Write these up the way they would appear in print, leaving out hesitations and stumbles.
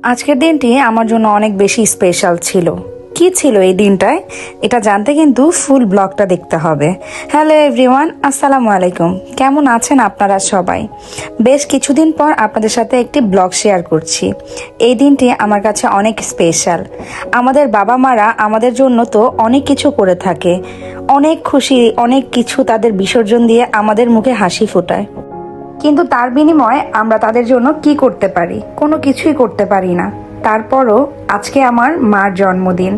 আজকের দিনটি আমার জন্য অনেক বেশি স্পেশাল ছিল। কি ছিল এই দিনটায়, এটা জানতে কিন্তু ফুল ব্লগটা দেখতে হবে। হ্যালো এভরিওয়ান, আসসালামু আলাইকুম। কেমন আছেন আপনারা সবাই? বেশ কিছুদিন পর আপনাদের সাথে একটি ব্লগ শেয়ার করছি। এই দিনটি আমার কাছে অনেক স্পেশাল। আমাদের বাবা মারা আমাদের জন্য তো অনেক কিছু করে থাকে, অনেক খুশি, অনেক কিছু তাদের বিসর্জন দিয়ে আমাদের মুখে হাসি ফোটায়। কিন্তু তার বিনিময়ে আমরা তাদের জন্য কি করতে পারি? কোনো কিছুই করতে পারি না। তারপরও আজকে আমার মার জন্মদিন।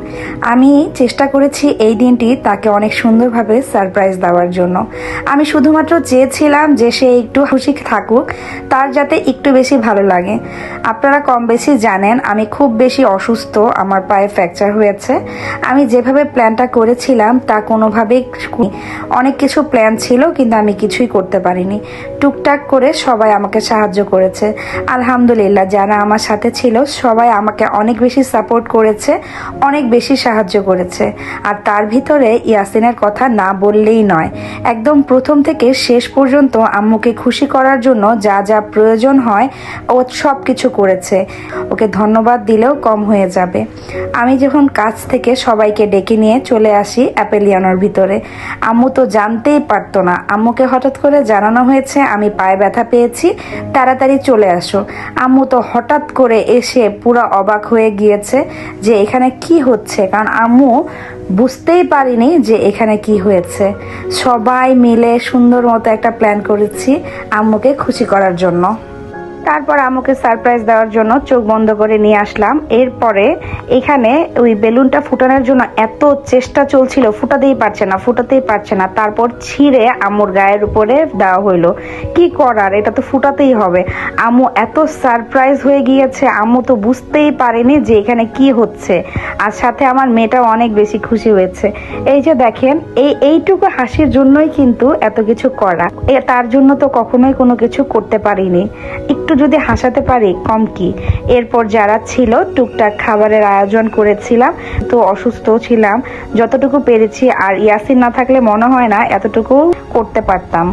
আমি চেষ্টা করেছি এই দিনটি তাকে অনেক সুন্দরভাবে সারপ্রাইজ দেওয়ার জন্য। আমি শুধুমাত্র চেয়েছিলাম যে সে একটু খুশি থাকুক, তার যাতে একটু বেশি ভালো লাগে। আপনারা কম বেশি জানেন আমি খুব বেশি অসুস্থ, আমার পায়ে ফ্র্যাকচার হয়েছে। আমি যেভাবে প্ল্যানটা করেছিলাম তা কোনোভাবেই, অনেক কিছু প্ল্যান ছিল কিন্তু আমি কিছুই করতে পারিনি। টুকটাক করে সবাই আমাকে সাহায্য করেছে। আলহামদুলিল্লাহ, যারা আমার সাথে ছিল সবাই আমাকে অনেক বেশি সাপোর্ট করেছে, অনেক বেশি সাহায্য করেছে। আর তার ভিতরে ইয়াসিনের কথা না বললেই নয়। একদম প্রথম থেকে শেষ পর্যন্ত আম্মুকে খুশি করার জন্য যা যা প্রয়োজন হয় ও সব কিছু করেছে। ওকে ধন্যবাদ দিলেও কম হয়ে যাবে। আমি যখন কাজ থেকে সবাইকে ডেকে নিয়ে চলে আসি অ্যাপেলিয়ানোর ভিতরে, আম্মু তো জানতেই পারতো না। আম্মুকে হঠাৎ করে জানানো হয়েছে আমি পায়ে ব্যথা পেয়েছি, তাড়াতাড়ি চলে আসো। আম্মু তো হঠাৎ করে এসে পুরো অবাক হয়ে গিয়েছে যে এখানে কি হচ্ছে, কারণ আম্মু বুঝতেই পারিনি যে এখানে কি হয়েছে। সবাই মিলে সুন্দর মতো একটা প্ল্যান করেছি আম্মুকে খুশি করার জন্য। তারপর আম্মুকে সারপ্রাইজ দেওয়ার জন্য চোখ বন্ধ করে নিয়ে আসলাম। এরপরে এখানে ওই বেলুনটা ফুটানোর জন্য এত চেষ্টা চলছিল, ফুটাতেই পারছে না। তারপর ছিঁড়ে আম্মুর গায়ের উপরে দেওয়া হইলো। কি করার, এটা তো ফুটাতেই হবে। আম্মু এত সারপ্রাইজ হয়ে গিয়েছে, আম্মু তো বুঝতেই পারেনি যে এখানে কি হচ্ছে। আর সাথে আমার মেয়েটাও অনেক বেশি খুশি হয়েছে। এই যে দেখেন, এইটুকু হাসির জন্যই কিন্তু এত কিছু করা। তার জন্য তো কখনোই কোনো কিছু করতে পারিনি। একটু যদি হাসাতে পারি কম কি। এরপর যারা ছিল টুকটাক খাবারের আয়োজন করেছিলাম, তো অসুস্থ ছিলাম, যতটুকু পেরেছি। আর ইয়াসিন না থাকলে মনে হয় না এতটুকু করতে পারতাম।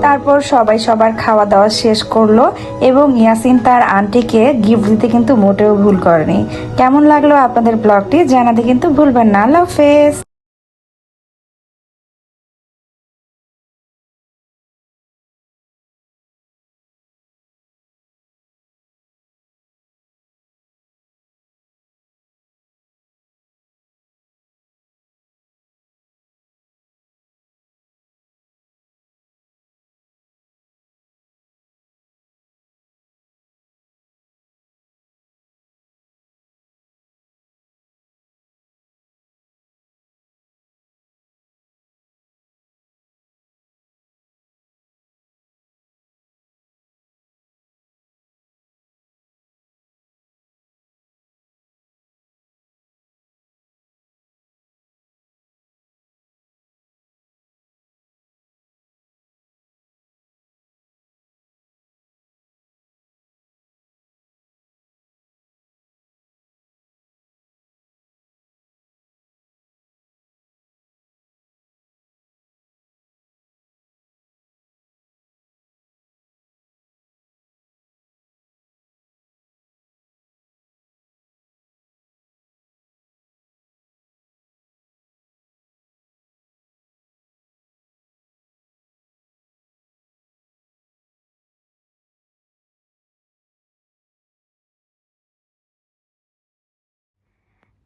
তারপর সবাই সবার খাওয়া দাওয়া শেষ করলো এবং ইয়াসিন তার আন্টিকে গিফট দিতে কিন্তু মোটেও ভুল করেনি। কেমন লাগলো আপনাদের ব্লগটি জানাতে কিন্তু ভুলবেন না। আল্লাহ হাফেজ।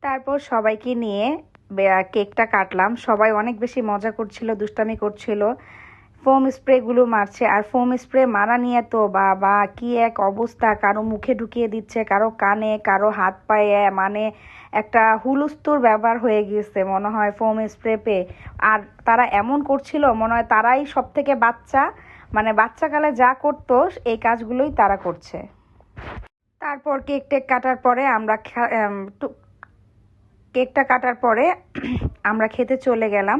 তারপর সবাইকে নিয়ে কেকটা কাটলাম। সবাই অনেক বেশি মজা করছিল, দুষ্টামি করছিল, ফোম স্প্রেগুলো মারছে। আর ফোম স্প্রে মারা নিয়ে তো বাবা কি এক অবস্থা, কারো মুখে ঢুকিয়ে দিচ্ছে, কারো কানে, কারো হাত পায়ে, মানে একটা হুলস্থুল ব্যাপার হয়ে গিয়েছে মনে হয় ফোম স্প্রে পেয়ে। আর তারা এমন করছিল মনে হয় তারাই সব থেকে বাচ্চা, মানে বাচ্চাকালে যা করতো এই কাজগুলোই তারা করছে। তারপর কেক টেক কাটার পরে কেকটা কাটার পরে আমরা খেতে চলে গেলাম।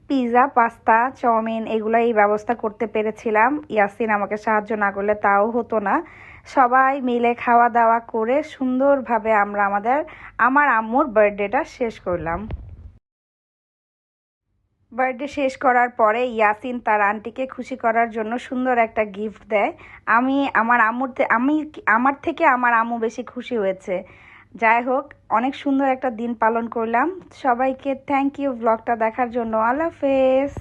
পিৎজা, পাস্তা, চাউমিন এগুলাই ব্যবস্থা করতে পেরেছিলাম। ইয়াসিন আমাকে সাহায্য না করলে তাও হতো না। সবাই মিলে খাওয়া দাওয়া করে সুন্দরভাবে আমরা আমার আম্মুর বার্থডেটা শেষ করলাম। বার্থডে শেষ করার পরে ইয়াসিন তার আন্টিকে খুশি করার জন্য সুন্দর একটা গিফট দেয়। আমার থেকে আমার আম্মু বেশি খুশি হয়েছে। যাই হোক, অনেক সুন্দর একটা দিন পালন করলাম। সবাইকে থ্যাংক ইউ ব্লগটা দেখার জন্য। আল্লাহ হাফেজ।